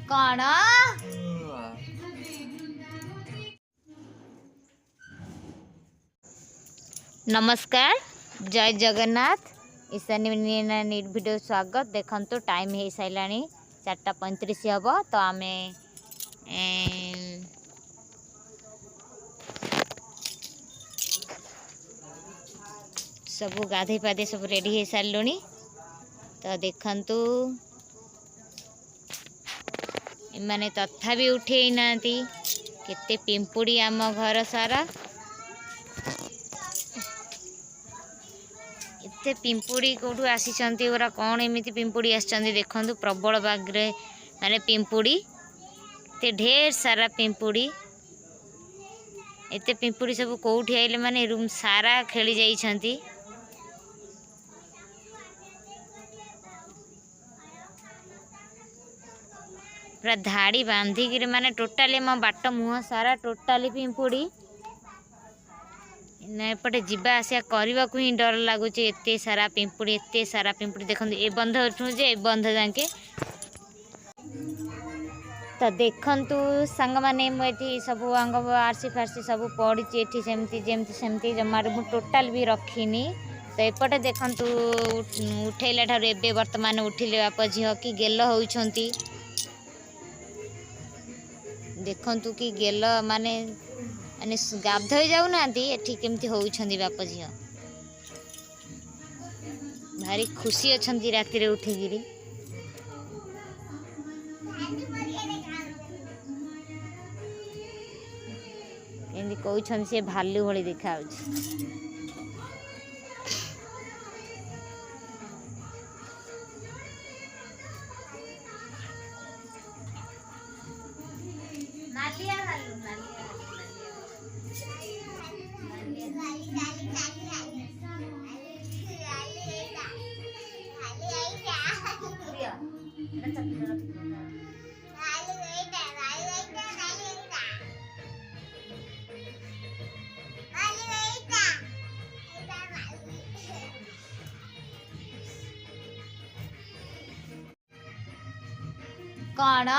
कौन नमस्कार जय जगन्नाथ ईशानी नीट वीडियो स्वागत देखंतु टाइम हो सारा 4:35 हम तो आम सब गाधे पाधे सब रेडी हो सारे तो देखंतु माने तथा भी उठे ना केते पिंपुड़ी आम घर सारा एते पिंपुड़ी कौटू आसी कौन एमती पिंपुड़ी आसछंती देखंतु प्रबल बागरे माने पिंपुड़ी ते ढेर सारा पिंपुड़ी एते पिंपुड़ी सब कौटी आइले माने रूम सारा खेली जाइछंती। पूरा धाड़ी बांधिकी माने टोटाली मो बाट मुह सारा टोटाली पिंपुड़ी एपटे जीवा आसिया करने को ही डर लगुच एत सारा पिंपुड़ी देखो ए बंध उठू जे बंध जाके तो देखंतु सांग माने मुझे सब अंग आरसी फारसी सब पड़ी सेमती जमार मु टोटाल भी रखीनी। तो एपटे देखंतु उठेला ठार एबे वर्तमान उठिले बाप झील कि गेल होउछंती देखंतु कि गेल माने माने गाधोई जाऊना एठी केमती होउछंती बाप झील भारी खुशी अछंती राति रे उठिगिरी एंदी कहउछन से भालू भली देखाउछ। नालिया भालू कौन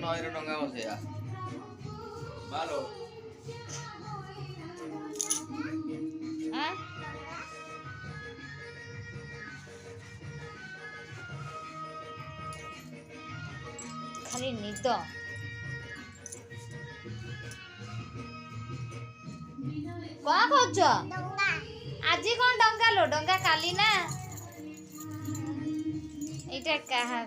नई डंगा बसैया बालो खाली निद कौन खोज आज कौन डंगा लो डंगा काली ना एटा कहा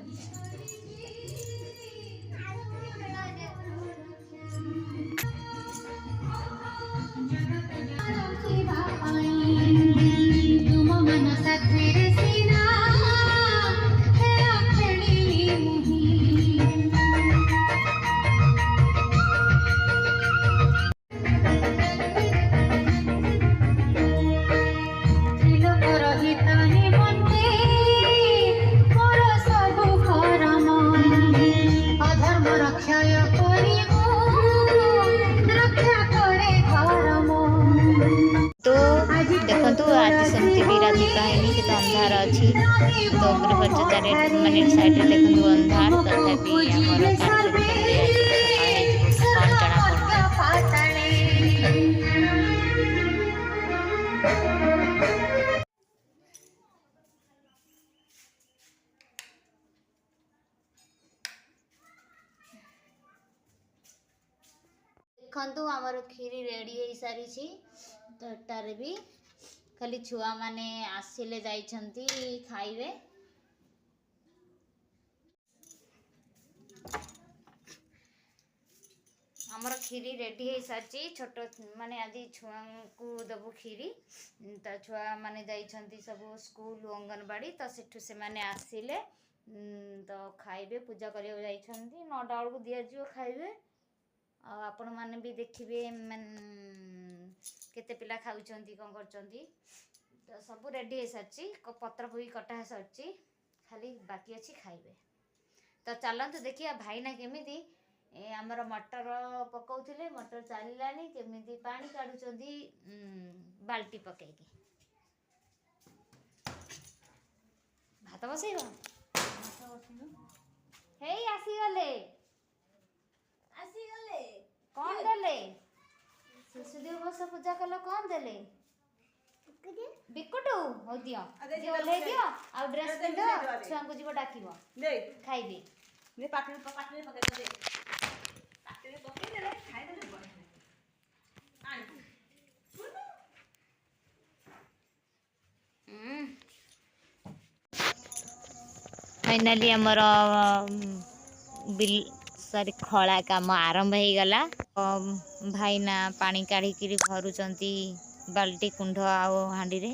देखो आज सेमती भी राति कहानी कि अंधार अच्छी तो गृह चारे माने साइड रे देखो अंधार तथापि हमर कौन जना देखंतु हमर खीरी रेडी हो सारी तो एटारे भी खाली छुआ माने आसिले जाइछंती खाइबे हमर खीरी रेडी हो सारी छोट माने आज छुआ को दबु खीरी तो छुआ माने जाइछंती सब स्कूल अंगनवाड़ी तो सेठु से माने आसिले तो खाइबे पूजा करियो जाइछंती 9टा बेलू दिया जियो खाइबे आपण माने भी देखिबे केते पिला खाउछंती कोन करछंती ତ ସବୁ ରେଡ଼ି ହେଇସାରିଛି, ପତ୍ର ବି କଟା ହେଇସାରିଛି, ଖାଲି ବାକି ଅଛି ଖାଇବେ। ତ ଚାଲନ୍ତୁ ଦେଖିବା ଭାଇନା କେମିତି ଆମର ମଟର ପକାଉଥିଲେ, ମଟର ଚାଲିଲାନି, କେମିତି ପାଣି କାଢ଼ୁଛନ୍ତି ବାଲ୍ଟି ପକେଇକି। ଭାତ ବସେଇବ? ହେଇ ଆସିଗଲେ କ'ଣ ଦେଲେ? ଶିଶୁ ଦିବସ ପୂଜା କଲ, କ'ଣ ଦେଲେ? ବିକୁଟୁ ହଉ ଦିଅ, ଓହ୍ଲେଇ ଦିଅ ଆଉ ଡ୍ରେସ୍ ପିନ୍ଧ, ଛୁଆଙ୍କୁ ଯିବ ଡାକିବ ଖାଇବେ। फाइनाली आमर खला काम आरंभ हो गला। भाईना पानी काढ़ी भरुचंती बाल्टी कुंड आ हांडी रे।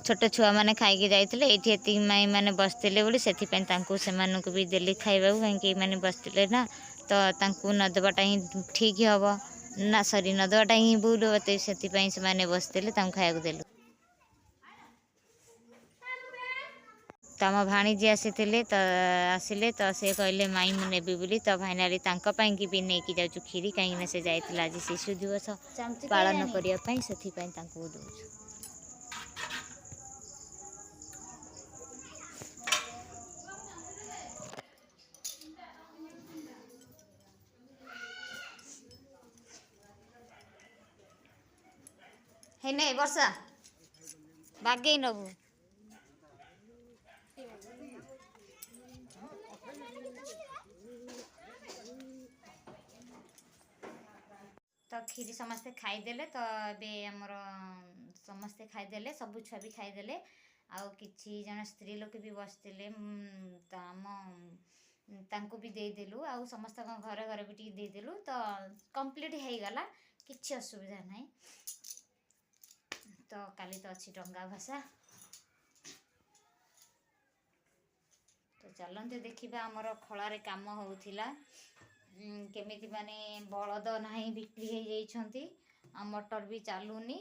छोट छुआ मैंने खाई जाते ये माई मैंने बसते बोली से भी देली खाइबा कहीं मैंने बसते ना, तो नदबाटा ही ठीक हम ना, सरी नदबाटा ही भूल होते से बसते खाया देलु। तम भाणीजी आसिले तो से कहले माई मु नेबी बोली, तो फाइनाली तांकी भी नेकी जाऊँ खीरी, कहीं से जाइला आज शिशु दिवस पालन करने से दौर। है नहीं वर्षा बागे नबू तो खीरी समस्ते खाईदेले। तो ए आमर समस्ते खाईदेले, सबू छुआ भी खाईदेले, आउ किछि जन स्त्री लोक भी बसते तांको भी देदेलु, आउ समस्त घरे घरे भी टी देदेलु। तो कंप्लीट हो गला, किछि असुविधा नहीं। तो काली तो अच्छी डंगा भाषा। तो चलते देखा आमर खलारे काम होउथिला केमिति माने बलद नहीं बिक्री हो जाइछंती, आ मोटर भी चलुनी,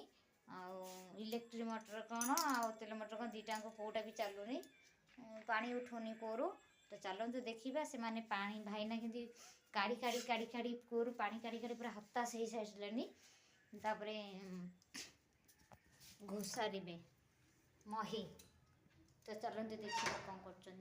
इलेक्ट्रिक मोटर कौन आ तेल मोटर कौन दीटा कोटा भी चलुनी, पानी उठुनी कोरु। तो चलते देखा से माने पानी भाईना कि काढ़ी काढ़ी काढ़ी काढ़ी कोरु पानी काढ़ी काढ़ी पूरा हताश हो सारे, तापरे घोषारे मही। तो चलते देखा कौन कर।